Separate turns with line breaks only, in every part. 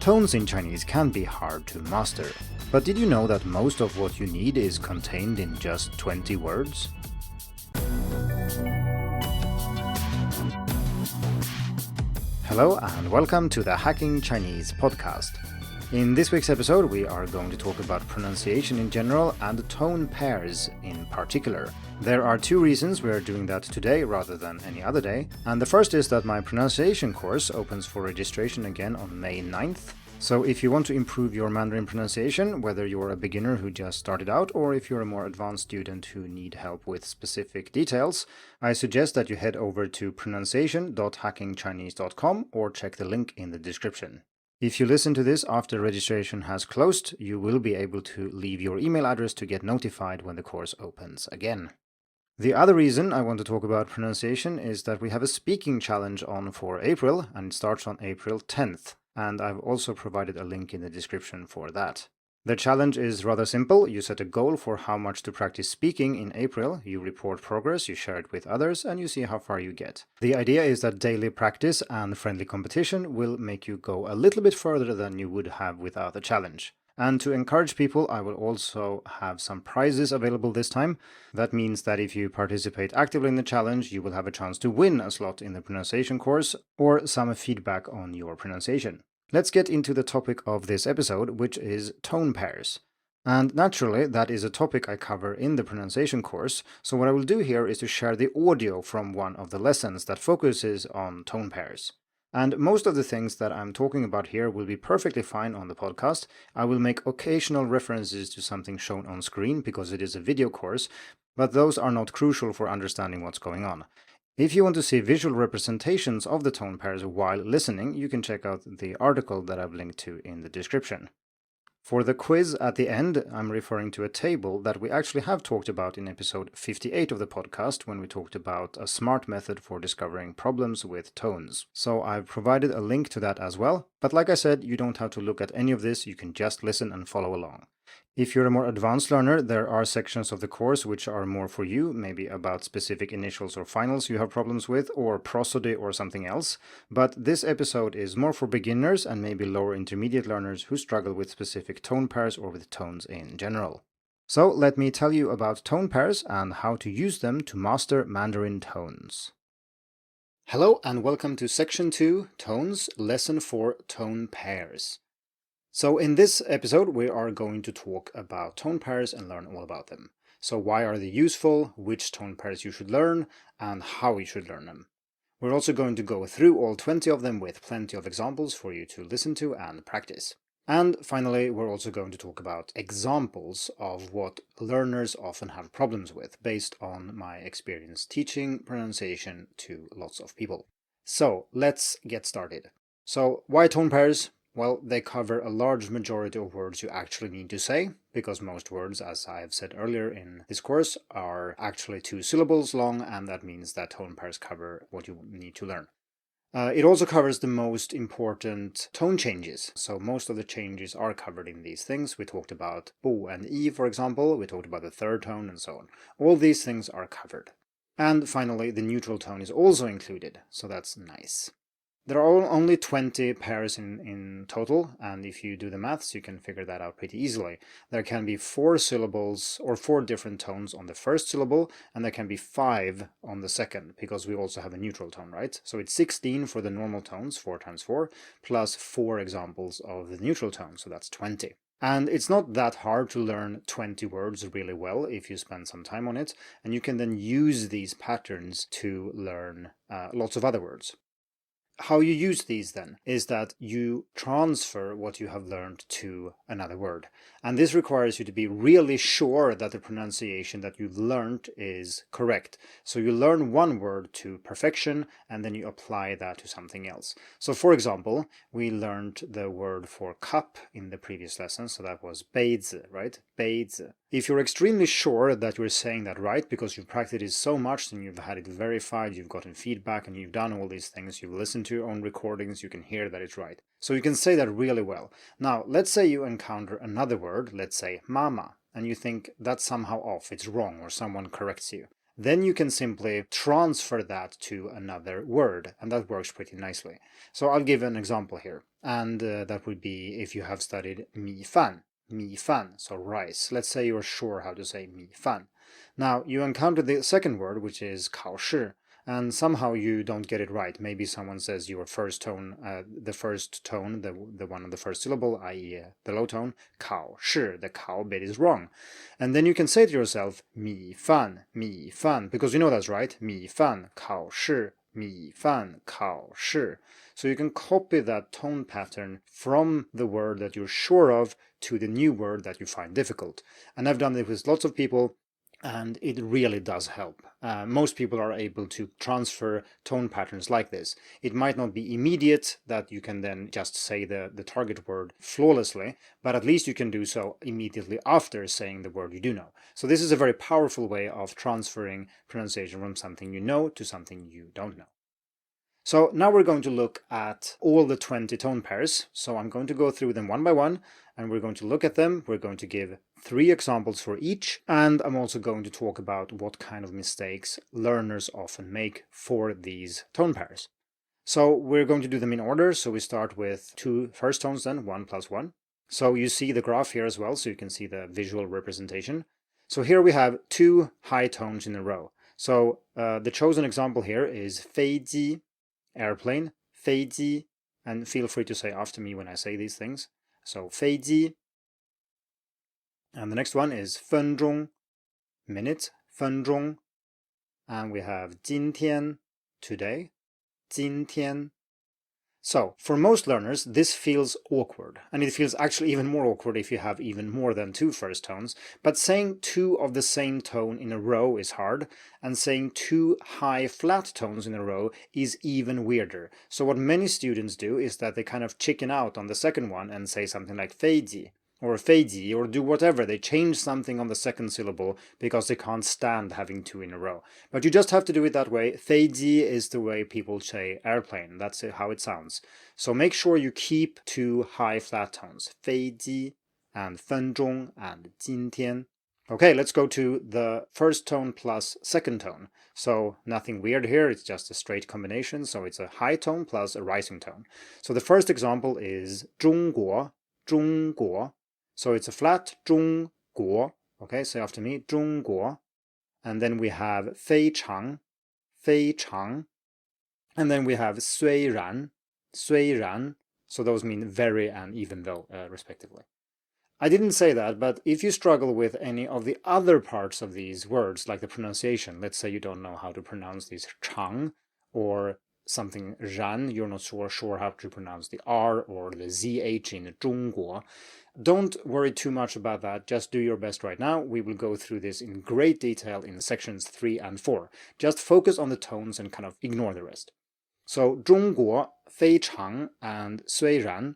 Tones in Chinese can be hard to master, but did you know that most of what you need is contained in just 20 words? Hello and welcome to the Hacking Chinese podcast. In this week's episode, we are going to talk about pronunciation in general and tone pairs in particular. There are two reasons we are doing that today rather than any other day, and the first is that my pronunciation course opens for registration again on May 9th. So if you want to improve your Mandarin pronunciation, whether you're a beginner who just started out or if you're a more advanced student who need help with specific details, I suggest that you head over to pronunciation.hackingchinese.com or check the link in the description. If you listen to this after registration has closed, you will be able to leave your email address to get notified when the course opens again. The other reason I want to talk about pronunciation is that we have a speaking challenge on for April, and it starts on April 10th, and I've also provided a link in the description for that. The challenge is rather simple. You set a goal for how much to practice speaking in April, you report progress, you share it with others, and you see how far you get. The idea is that daily practice and friendly competition will make you go a little bit further than you would have without the challenge. And to encourage people, I will also have some prizes available this time. That means that if you participate actively in the challenge, you will have a chance to win a slot in the pronunciation course or some feedback on your pronunciation. Let's get into the topic of this episode, which is tone pairs. And naturally, that is a topic I cover in the pronunciation course, so what I will do here is to share the audio from one of the lessons that focuses on tone pairs. And most of the things that I'm talking about here will be perfectly fine on the podcast. I will make occasional references to something shown on screen because it is a video course, but those are not crucial for understanding what's going on. If you want to see visual representations of the tone pairs while listening, you can check out the article that I've linked to in the description. For the quiz at the end, I'm referring to a table that we actually have talked about in episode 58 of the podcast when we talked about a smart method for discovering problems with tones. So I've provided a link to that as well, but like I said, you don't have to look at any of this, you can just listen and follow along. If you're a more advanced learner, there are sections of the course which are more for you, maybe about specific initials or finals you have problems with, or prosody or something else. But this episode is more for beginners and maybe lower intermediate learners who struggle with specific tone pairs or with tones in general. So let me tell you about tone pairs and how to use them to master Mandarin tones. Hello and welcome to Section 2, Tones, Lesson 4, Tone Pairs. So in this episode, we are going to talk about tone pairs and learn all about them. So why are they useful, which tone pairs you should learn, and how you should learn them. We're also going to go through all 20 of them with plenty of examples for you to listen to and practice. And finally, we're also going to talk about examples of what learners often have problems with based on my experience teaching pronunciation to lots of people. So let's get started. So why tone pairs? Well, they cover a large majority of words you actually need to say, because most words, as I have said earlier in this course, are actually 2 syllables long, and that means that tone pairs cover what you need to learn. It also covers the most important tone changes, so most of the changes are covered in these things. We talked about bo and i, for example, we talked about the third tone and so on. All these things are covered. And finally, the neutral tone is also included, so that's nice. There are only 20 pairs in total, and if you do the maths, you can figure that out pretty easily. There can be 4 syllables or 4 different tones on the first syllable, and there can be 5 on the second, because we also have a neutral tone, right? So it's 16 for the normal tones, 4 times 4, plus 4 examples of the neutral tone, so that's 20. And it's not that hard to learn 20 words really well if you spend some time on it, and you can then use these patterns to learn lots of other words. How you use these then is that you transfer what you have learned to another word. And this requires you to be really sure that the pronunciation that you've learned is correct. So you learn one word to perfection and then you apply that to something else. So for example, we learned the word for cup in the previous lesson. So that was 杯子, right? 杯子. If you're extremely sure that you're saying that right because you've practiced it so much and you've had it verified, you've gotten feedback and you've done all these things, you've listened to your own recordings, you can hear that it's right. So you can say that really well. Now, let's say you encounter another word, let's say mama, and you think that's somehow off, it's wrong, or someone corrects you. then you can simply transfer that to another word, and that works pretty nicely. So I'll give an example here, and that would be if you have studied 米饭, 米饭, so rice. Let's say you're sure how to say 米饭. Now, you encounter the second word, which is 考试, and somehow you don't get it right. Maybe someone says your first tone, the first tone, the one on the first syllable, i.e. The low tone, 考试, the 考 bit is wrong. And then you can say to yourself, 米饭, because you know that's right, 米饭, 考试, 米饭, 考试. So you can copy that tone pattern from the word that you're sure of to the new word that you find difficult. And I've done it with lots of people, and it really does help. Most people are able to transfer tone patterns like this. It might not be immediate that you can then just say the target word flawlessly, but at least you can do so immediately after saying the word you do know. So this is a very powerful way of transferring pronunciation from something you know to something you don't know. So now we're going to look at all the 20 tone pairs. So I'm going to go through them one by one, and we're going to look at them. We're going to give 3 examples for each, and I'm also going to talk about what kind of mistakes learners often make for these tone pairs. So we're going to do them in order. So we start with 2 first tones then, 1 plus 1. So you see the graph here as well, so you can see the visual representation. So here we have 2 high tones in a row. So the chosen example here is 飞机, airplane, 飞机, and feel free to say after me when I say these things. So 飞机, and the next one is 分钟, minute, 分钟, and we have 今天, today, 今天. So, for most learners, this feels awkward, and it feels actually even more awkward if you have even more than 2 first tones, but saying 2 of the same tone in a row is hard, and saying 2 high flat tones in a row is even weirder. So what many students do is that they kind of chicken out on the second one and say something like 飞机, or 飞机, or do whatever. They change something on the second syllable because they can't stand having 2 in a row. But you just have to do it that way. 飞机 is the way people say airplane. That's how it sounds. So make sure you keep 2 high flat tones. 飞机 and 分钟 and 今天. Okay, let's go to the first tone plus second tone. So nothing weird here, it's just a straight combination. So it's a high tone plus a rising tone. So the first example is 中国, 中国. So it's a flat 中国. Okay, say after me, 中国. And then we have 非常, 非常. And then we have 虽然, 虽然. So those mean very and even though, respectively. I didn't say that, but if you struggle with any of the other parts of these words, like the pronunciation, let's say you don't know how to pronounce these 长 or something 然, you're not sure how to pronounce the R or the ZH in 中国, don't worry too much about that. Just do your best right now. We will go through this in great detail in sections 3 and 4. Just focus on the tones and kind of ignore the rest. So 中国, 非常 and 虽然.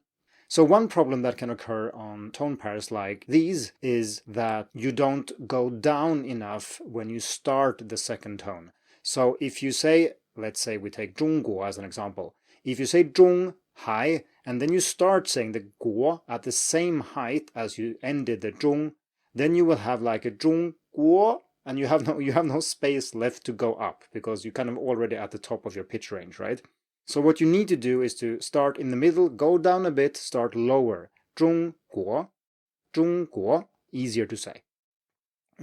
So one problem that can occur on tone pairs like these is that you don't go down enough when you start the second tone. So if you say, let's say we take 中国 as an example. If you say 中 high, and then you start saying the 国 at the same height as you ended the 中, then you will have like a 中国, and you have no space left to go up because you're kind of already at the top of your pitch range, right? So what you need to do is to start in the middle, go down a bit, start lower. 中国, 中国, easier to say.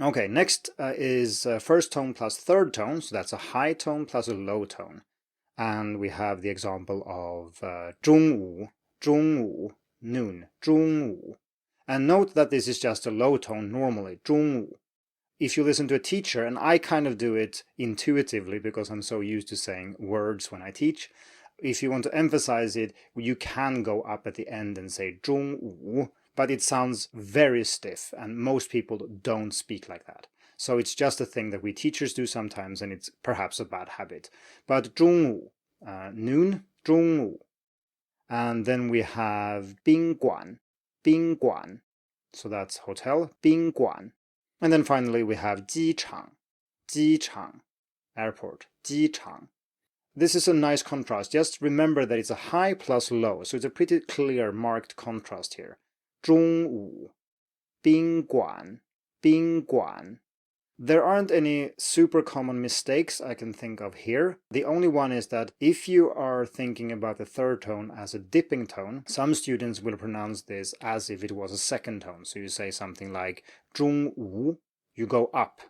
Okay, next is first tone plus third tone, so that's a high tone plus a low tone. And we have the example of 中午, 中午, noon, 中午. And note that this is just a low tone normally, 中午. If you listen to a teacher, and I kind of do it intuitively because I'm so used to saying words when I teach, if you want to emphasize it, you can go up at the end and say 中午, but it sounds very stiff, and most people don't speak like that. So it's just a thing that we teachers do sometimes, and it's perhaps a bad habit. But 中午, noon, 中午. And then we have 宾馆, 宾馆. So that's hotel, 宾馆. And then finally we have 机场, 机场, airport, 机场. This is a nice contrast. Just remember that it's a high plus low, so it's a pretty clear marked contrast here. 中午, 宾馆, 宾馆. There aren't any super common mistakes I can think of here. The only one is that if you are thinking about the third tone as a dipping tone, some students will pronounce this as if it was a second tone. So you say something like 中午, you go up.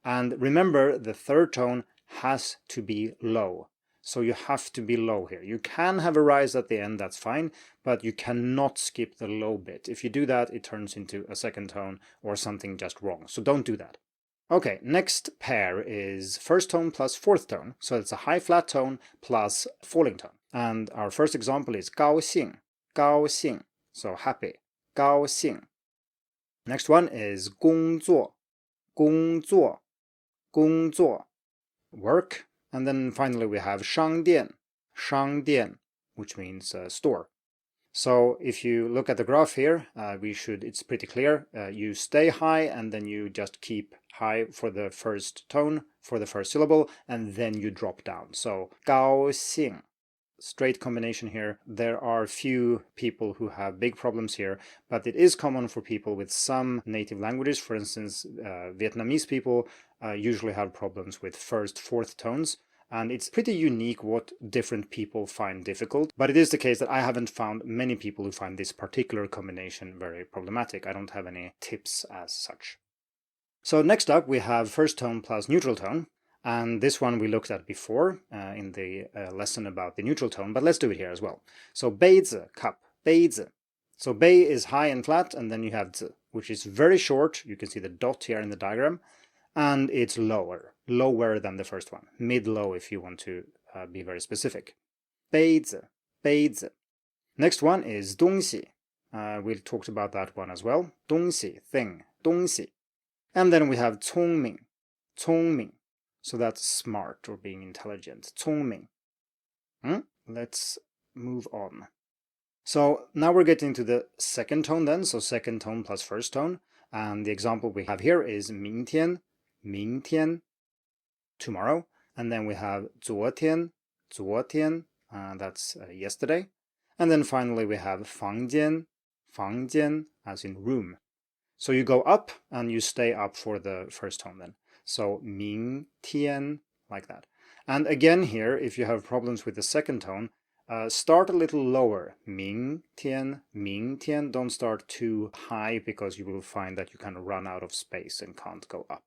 And remember, the third tone has to be low. So you have to be low here. You can have a rise at the end, that's fine, but you cannot skip the low bit. If you do that, it turns into a second tone or something just wrong. So don't do that. Okay, next pair is first tone plus fourth tone. So it's a high flat tone plus falling tone. And our first example is 高兴, 高兴, so happy, 高兴. Next one is 工作, 工作, 工作, work. And then finally we have 商店, 商店, which means store. So if you look at the graph here, it's pretty clear. You stay high and then you just keep high for the first tone, for the first syllable, and then you drop down. So 高兴, straight combination here. There are few people who have big problems here, but it is common for people with some native languages. For instance, Vietnamese people usually have problems with first, fourth tones. And it's pretty unique what different people find difficult. But it is the case that I haven't found many people who find this particular combination very problematic. I don't have any tips as such. So next up we have first tone plus neutral tone. And this one we looked at before in the lesson about the neutral tone, but let's do it here as well. So 杯子, cup, 杯子. So 杯 is high and flat, and then you have 子, which is very short. You can see the dot here in the diagram. And it's lower than the first one, mid-low if you want to be very specific. 杯子, 杯子. Next one is 东西. We talked about that one as well. 东西, thing, 东西. And then we have 聪明, 聪明. So that's smart or being intelligent. 聪明. Let's move on. So now we're getting to the second tone then. So second tone plus first tone. And the example we have here is 明天, 明天, tomorrow. And then we have 昨天, 昨天, that's yesterday. And then finally we have 房间, 房间, as in room. So you go up and you stay up for the first tone then. So 明天, like that. And again here, if you have problems with the second tone, start a little lower. 明天, 明天. Don't start too high because you will find that you kind of run out of space and can't go up.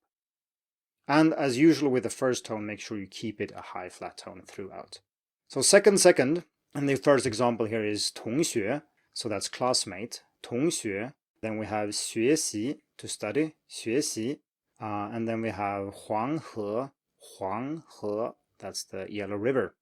And as usual with the first tone, make sure you keep it a high flat tone throughout. So second, and the first example here is 同学, so that's classmate, 同学. Then we have 学习, to study, 学习. And then we have 黄河, 黄河, that's the Yellow River.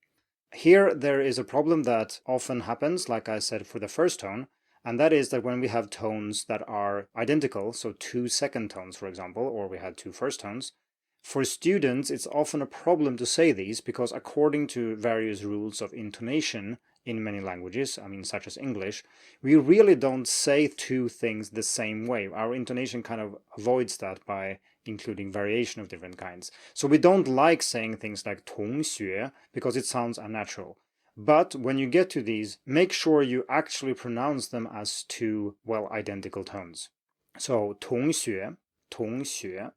Here there is a problem that often happens, like I said, for the first tone, and that is that when we have tones that are identical, so 2 second tones, for example, or we had 2 first tones, for students it's often a problem to say these because according to various rules of intonation in many languages, such as English, we really don't say 2 things the same way. Our intonation kind of avoids that by including variation of different kinds. So we don't like saying things like 同学because it sounds unnatural. But when you get to these, make sure you actually pronounce them as 2, identical tones. So 同学, 同学.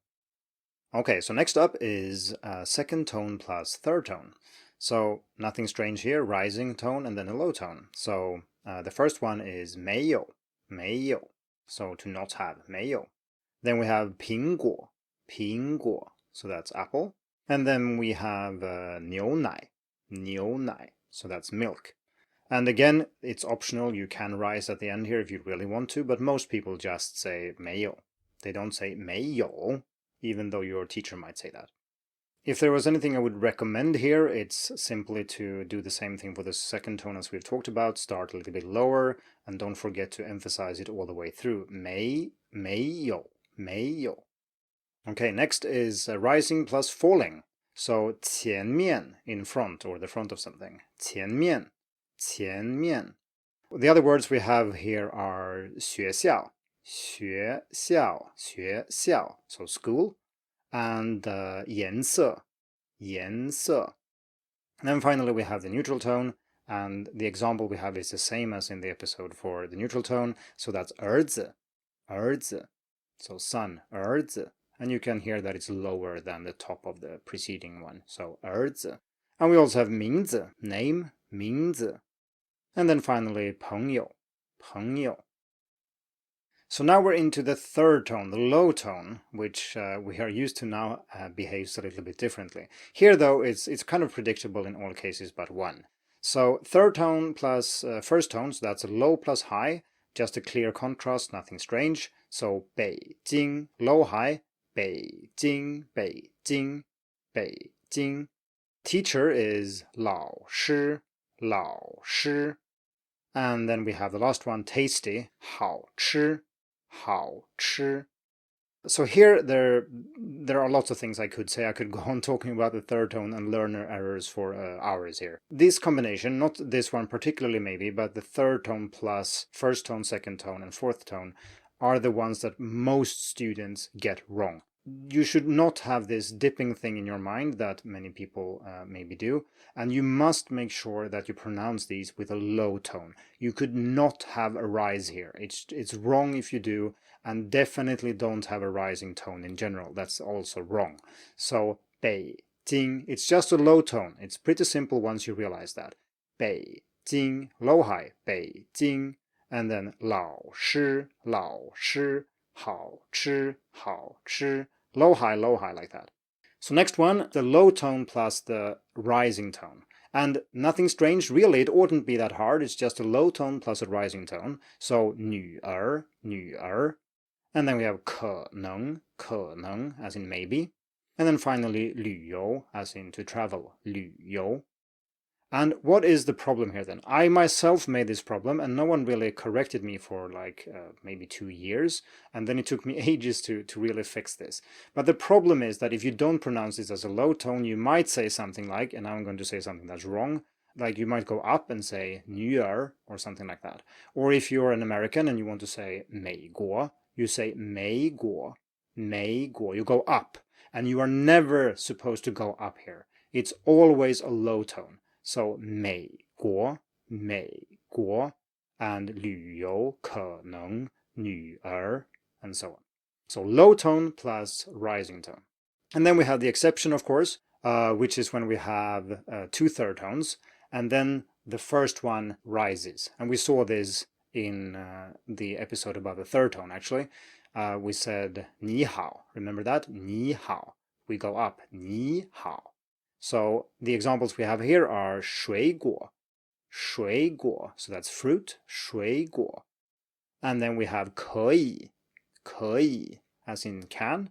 Okay, so next up is second tone plus third tone. So nothing strange here, rising tone and then a low tone. So the first one is 没有, 没有. So to not have, 没有. Then we have 苹果, 苹果. So that's apple. And then we have 牛奶, 牛奶. So that's milk. And again, it's optional. You can rise at the end here if you really want to, but most people just say 没有. They don't say 没有, even though your teacher might say that. If there was anything I would recommend here, it's simply to do the same thing for the second tone as we've talked about. Start a little bit lower, and don't forget to emphasize it all the way through. 没有, 没有. Okay, next is rising plus falling. So 前面, in front, or the front of something. 前面, 前面. The other words we have here are 学校, 学校, 学校, so school, and 颜色, 颜色. And then finally we have the neutral tone, and the example we have is the same as in the episode for the neutral tone, so that's 儿子, 儿子, so son, 儿子. and you can hear that it's lower than the top of the preceding one. So 儿子. And we also have 名字, name, 名字. And then finally 朋友, 朋友. So now we're into the third tone, the low tone, which we are used to now behaves a little bit differently. Here, though, it's kind of predictable in all cases but one. So third tone plus first tone, so that's a low plus high, just a clear contrast, nothing strange. So 北京, low high, 北京, 北京, 北京. Teacher is 老师, 老师. And then we have the last one, tasty, 好吃, 好吃. So here there are lots of things I could say. I could go on talking about the third tone and learner errors for hours here. This combination, not this one particularly maybe, but the third tone plus first tone, second tone, and fourth tone are the ones that most students get wrong. You should not have this dipping thing in your mind that many people maybe do, and you must make sure that you pronounce these with a low tone. You could not have a rise here. It's wrong if you do, and definitely don't have a rising tone in general. That's also wrong. So 北京, it's just a low tone. It's pretty simple once you realize that. 北京, low high, 北京, and then 老师, 老师, 好吃, 好吃, low high like that. So next one, the low tone plus the rising tone. And nothing strange, really, it oughtn't be that hard. It's just a low tone plus a rising tone. So 女儿, 女儿. And then we have 可能, 可能, as in maybe. And then finally 旅游, as in to travel, 旅游. And what is the problem here then? I myself made this problem and no one really corrected me for like maybe 2 years. And then it took me ages to really fix this. But the problem is that if you don't pronounce this as a low tone, you might say something like, and now I'm going to say something that's wrong, like you might go up and say 女儿 or something like that. Or if you're an American and you want to say 美国, you say 美国, 美国. You go up. And you are never supposed to go up here. It's always a low tone. So 美国, 美国, and 旅游可能女儿, and so on. So low tone plus rising tone. And then we have the exception, of course, which is when we have 2 third tones, and then the first one rises. And we saw this in the episode about the third tone, actually. We said 你好. Remember that? 你好. We go up. 你好. So the examples we have here are 水果, 水果. So that's fruit, 水果. And then we have 可以, 可以, as in can.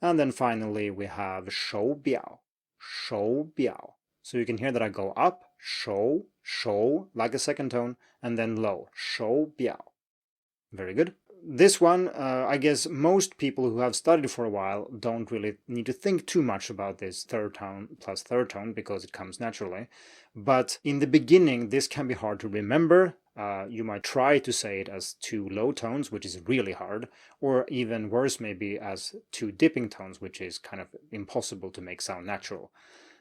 And then finally we have 手表, 手表. So you can hear that I go up, 手, 手, like a second tone, and then low, 手表. Very good. This one, I guess most people who have studied for a while don't really need to think too much about this third tone plus third tone because it comes naturally. But in the beginning, this can be hard to remember. You might try to say it as 2 low tones, which is really hard, or even worse, maybe as 2 dipping tones, which is kind of impossible to make sound natural.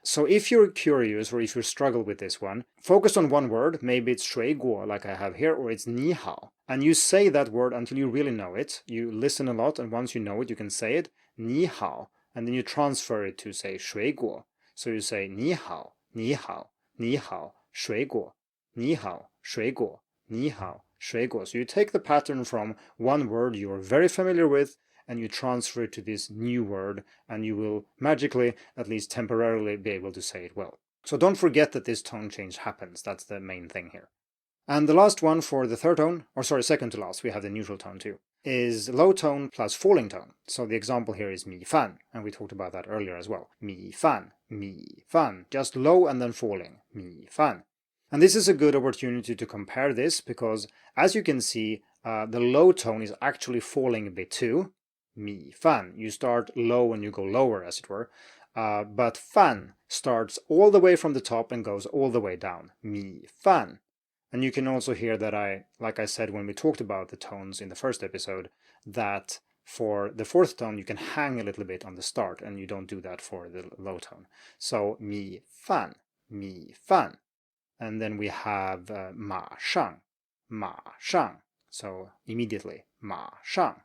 So if you're curious or if you struggle with this one, focus on one word. Maybe it's 水果 like I have here, or it's 你好. And you say that word until you really know it. You listen a lot, and once you know it, you can say it, 你好, and then you transfer it to say 水果. So you say 你好, 你好, 你好, 水果, 你好, 水果, 你好, 水果. So you take the pattern from one word you're very familiar with, and you transfer it to this new word, and you will magically, at least temporarily, be able to say it well. So don't forget that this tone change happens. That's the main thing here. And the last one for the third tone, or sorry, second to last, we have the neutral tone too, is low tone plus falling tone. So the example here is 米饭, and we talked about that earlier as well. 米饭, 米饭, just low and then falling. 米饭. And this is a good opportunity to compare this because, as you can see, the low tone is actually falling a bit too. 米饭, you start low and you go lower, as it were. But 饭 starts all the way from the top and goes all the way down. 米饭. And you can also hear that like I said when we talked about the tones in the first episode, that for the fourth tone you can hang a little bit on the start, and you don't do that for the low tone. So 米饭, 米饭. And then we have 马上, 马上. So immediately, 马上.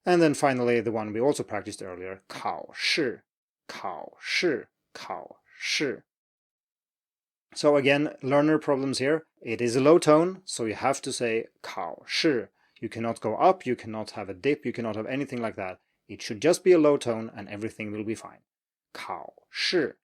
And then finally, the one we also practiced earlier, 考试, 考试, 考试. So again, learner problems here. It is a low tone, so you have to say 考试. You cannot go up, you cannot have a dip, you cannot have anything like that. It should just be a low tone and everything will be fine. 考试.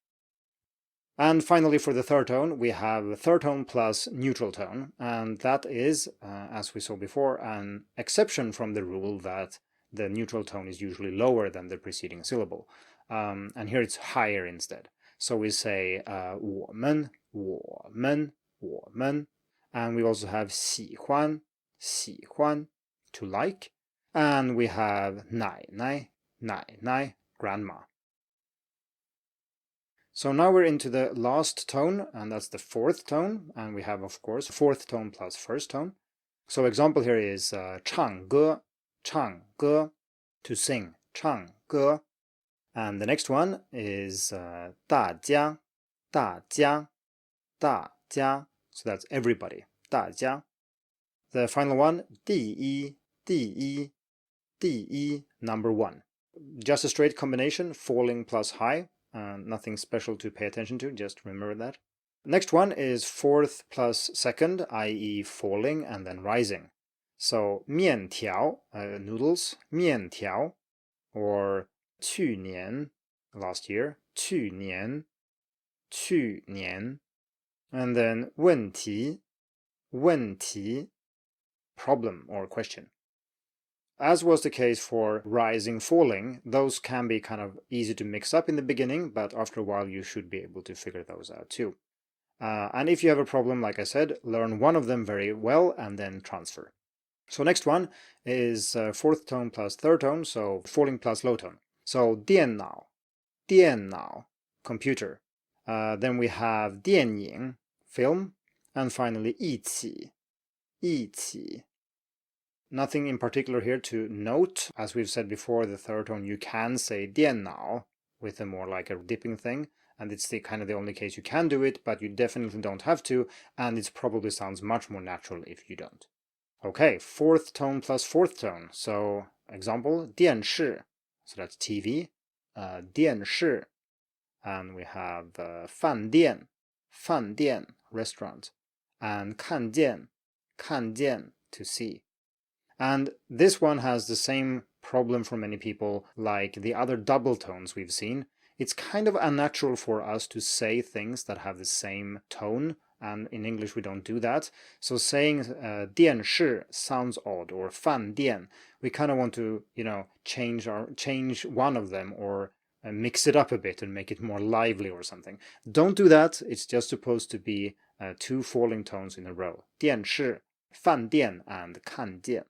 And finally, for the third tone, we have third tone plus neutral tone, and that is, as we saw before, an exception from the rule that the neutral tone is usually lower than the preceding syllable. And here it's higher instead. So we say 我们, 我们, 我们, and we also have 喜欢, 喜欢, to like, and we have 奶奶, 奶奶, grandma. So now we're into the last tone, and that's the fourth tone, and we have, of course, fourth tone plus first tone. So example here is 唱歌, 唱歌, to sing, 唱歌. And the next one is 大家, 大家, 大家. So that's everybody, 大家. The final one, 第一, 第一, 第一, number one. Just a straight combination, falling plus high. Nothing special to pay attention to, just remember that. Next one is fourth plus second, i.e. falling and then rising. So 面条, noodles, 面条, or 去年, last year, 去年, 去年, and then 问题, 问题, problem or question. As was the case for rising, falling, those can be kind of easy to mix up in the beginning, but after a while you should be able to figure those out too. And if you have a problem, like I said, learn one of them very well and then transfer. So next one is fourth tone plus third tone, so falling plus low tone. So 电脑, 电脑, computer. Then we have 电影, film, and finally 一起, 一起. Nothing in particular here to note. As we've said before, the third tone you can say 电脑 with a more like a dipping thing, and it's the kind of the only case you can do it, but you definitely don't have to, and it probably sounds much more natural if you don't. Okay, fourth tone plus fourth tone. So example, 电视, so that's TV, 电视, and we have 饭店, 饭店, restaurant, and 看见, 看见, to see. And this one has the same problem for many people like the other double tones we've seen. It's kind of unnatural for us to say things that have the same tone, and in English we don't do that. So saying 电视 sounds odd, or 饭店, we kind of want to, change one of them or mix it up a bit and make it more lively or something. Don't do that. It's just supposed to be two falling tones in a row. 电视, 饭店, and 看见.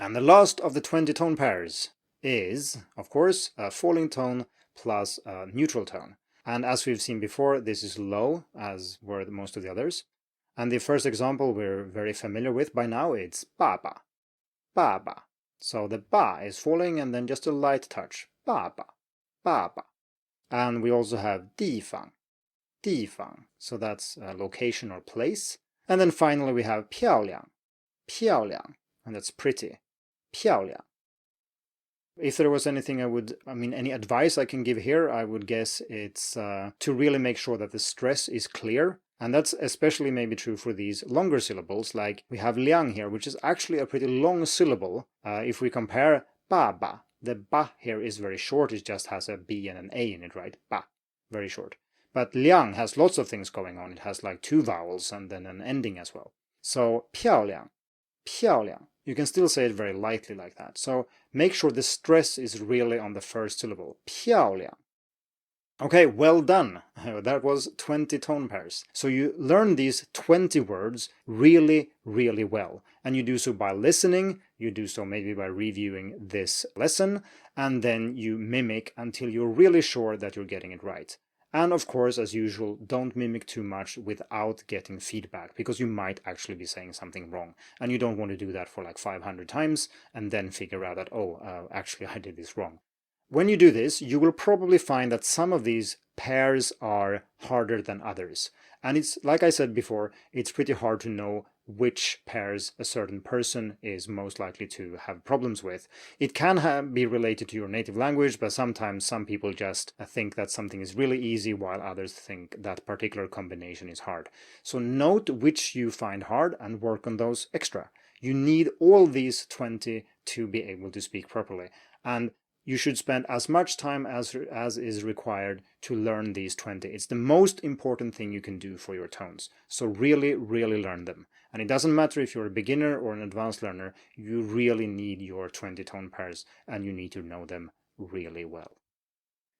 And the last of the 20 tone pairs is, of course, a falling tone plus a neutral tone. And as we've seen before, this is low, as were most of the others. And the first example we're very familiar with by now, it's 爸爸, 爸爸. So the ba is falling and then just a light touch, 爸爸, 爸爸. And we also have 地方, 地方. So that's a location or place. And then finally we have 漂亮, 漂亮, and that's pretty. 漂亮. If there was anything any advice I can give here, I would guess it's to really make sure that the stress is clear. And that's especially maybe true for these longer syllables, like we have 亮 here, which is actually a pretty long syllable. If we compare 爸爸, the ba here is very short, it just has a b and an a in it, right? Ba, very short. But 亮 has lots of things going on. It has like two vowels and then an ending as well. So 漂亮, 漂亮. You can still say it very lightly like that. So make sure the stress is really on the first syllable. 漂亮. Okay, well done. That was 20 tone pairs. So you learn these 20 words really, really well. And you do so by listening, you do so maybe by reviewing this lesson, and then you mimic until you're really sure that you're getting it right. And of course, as usual, don't mimic too much without getting feedback, because you might actually be saying something wrong. And you don't want to do that for like 500 times and then figure out that, actually I did this wrong. When you do this, you will probably find that some of these pairs are harder than others. And it's, like I said before, it's pretty hard to know which pairs a certain person is most likely to have problems with. It can be related to your native language, but sometimes some people just think that something is really easy while others think that particular combination is hard. So note which you find hard and work on those extra. You need all these 20 to be able to speak properly. And you should spend as much time as is required to learn these 20. It's the most important thing you can do for your tones. So really, really learn them. And it doesn't matter if you're a beginner or an advanced learner, you really need your 20 tone pairs and you need to know them really well.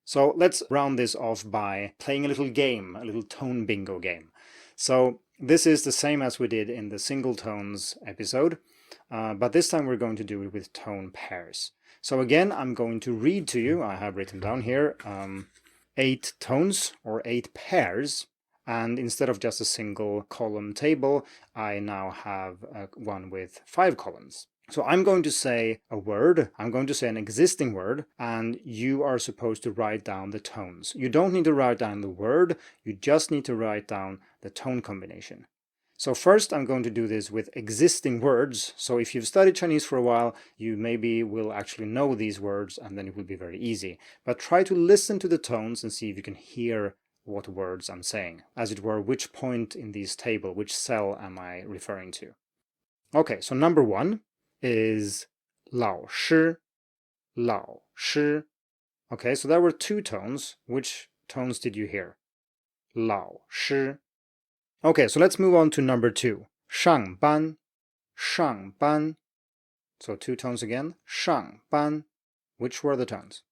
So let's round this off by playing a little game, a little tone bingo game. So this is the same as we did in the single tones episode, but this time we're going to do it with tone pairs. So again, I'm going to read to you, I have written down here, 8 tones or 8 pairs. And instead of just a single column table, I now have one with 5 columns. So I'm going to say a word, I'm going to say an existing word, and you are supposed to write down the tones. You don't need to write down the word, you just need to write down the tone combination. So first I'm going to do this with existing words. So if you've studied Chinese for a while, you maybe will actually know these words and then it will be very easy. But try to listen to the tones and see if you can hear what words I'm saying. As it were, which point in this table, which cell am I referring to? Okay, so number 1 is 老师, 老师. Okay, so there were 2 tones. Which tones did you hear? 老师. Okay, so let's move on to number 2. 上班, 上班. So 2 tones again. 上班. Which were the tones?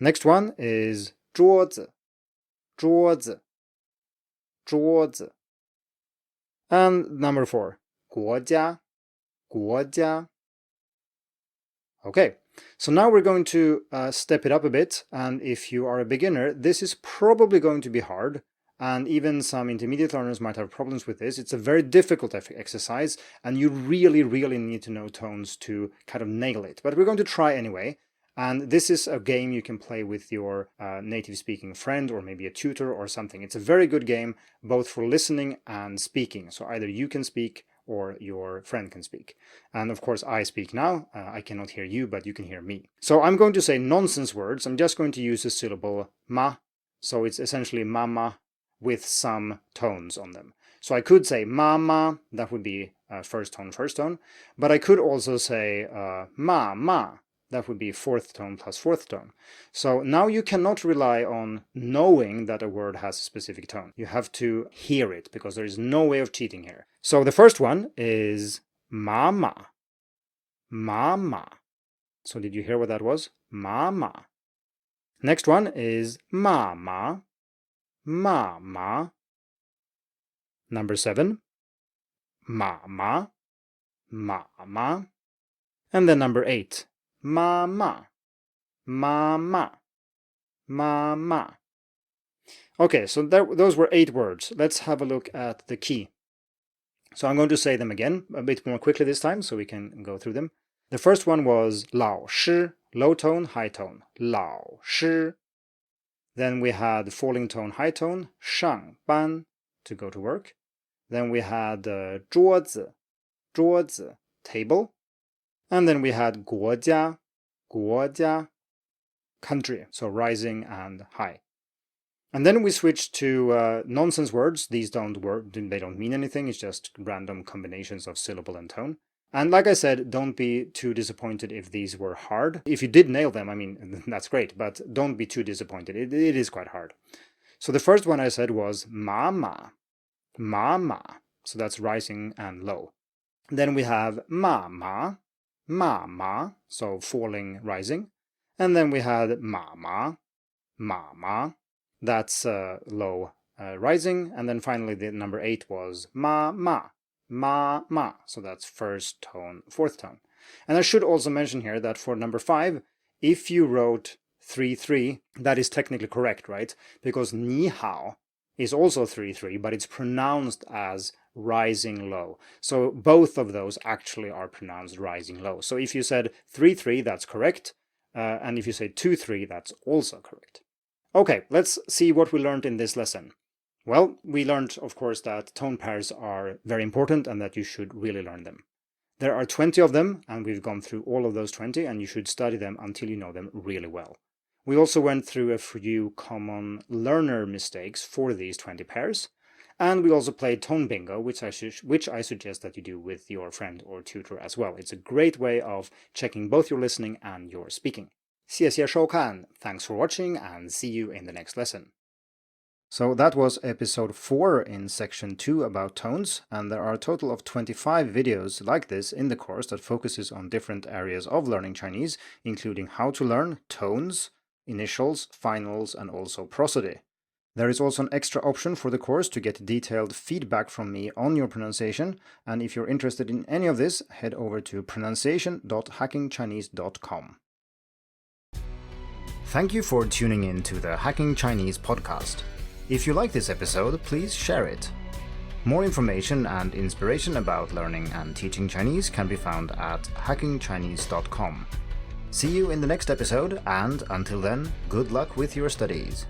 Next one is 桌子, 桌子, 桌子. And number 4. 国家, 国家. Okay, so now we're going to step it up a bit. And if you are a beginner, this is probably going to be hard. And even some intermediate learners might have problems with this. It's a very difficult exercise, and you really, really need to know tones to kind of nail it. But we're going to try anyway. And this is a game you can play with your native speaking friend or maybe a tutor or something. It's a very good game, both for listening and speaking. So either you can speak or your friend can speak. And of course, I speak now. I cannot hear you, but you can hear me. So I'm going to say nonsense words. I'm just going to use the syllable ma. So it's essentially mama, with some tones on them. So I could say mama, that would be first tone, but I could also say ma, ma, that would be fourth tone plus fourth tone. So now you cannot rely on knowing that a word has a specific tone. You have to hear it, because there is no way of cheating here. So the first one is mama, mama. So did you hear what that was? Mama. Next one is mama, mama. Number 7, mama, mama. And then number 8, mama, mama, mama. Okay, so those were 8 words. Let's have a look at the key. So I'm going to say them again a bit more quickly this time so we can go through them. The first one was 老师, low tone, high tone, 老师. Then we had falling tone, high tone, 上班, to go to work. Then we had 桌子, 桌子, table. And then we had 国家, 国家, country, so rising and high. And then we switched to nonsense words. These don't work, they don't mean anything, it's just random combinations of syllable and tone. And like I said, don't be too disappointed if these were hard. If you did nail them, I mean, that's great, but don't be too disappointed. It is quite hard. So the first one I said was mama, mama. So that's rising and low. Then we have mama, mama, so falling, rising. And then we had mama, mama, that's low, rising. And then finally the number 8 was ma, ma, so that's first tone, fourth tone. And I should also mention here that for number 5, if you wrote 3-3, that is technically correct, right? Because ni hao is also 3-3, but it's pronounced as rising low. So both of those actually are pronounced rising low. So if you said 3-3, that's correct. And if you say 2-3, that's also correct. Okay, let's see what we learned in this lesson. Well, we learned, of course, that tone pairs are very important and that you should really learn them. There are 20 of them, and we've gone through all of those 20, and you should study them until you know them really well. We also went through a few common learner mistakes for these 20 pairs, and we also played tone bingo, which I suggest that you do with your friend or tutor as well. It's a great way of checking both your listening and your speaking. 谢谢收看. Thanks for watching, and see you in the next lesson. So that was episode 4 in section 2 about tones, and there are a total of 25 videos like this in the course that focuses on different areas of learning Chinese, including how to learn tones, initials, finals, and also prosody. There is also an extra option for the course to get detailed feedback from me on your pronunciation, and if you're interested in any of this, head over to pronunciation.hackingchinese.com. Thank you for tuning in to the Hacking Chinese podcast. If you like this episode, please share it. More information and inspiration about learning and teaching Chinese can be found at hackingchinese.com. See you in the next episode, and until then, good luck with your studies.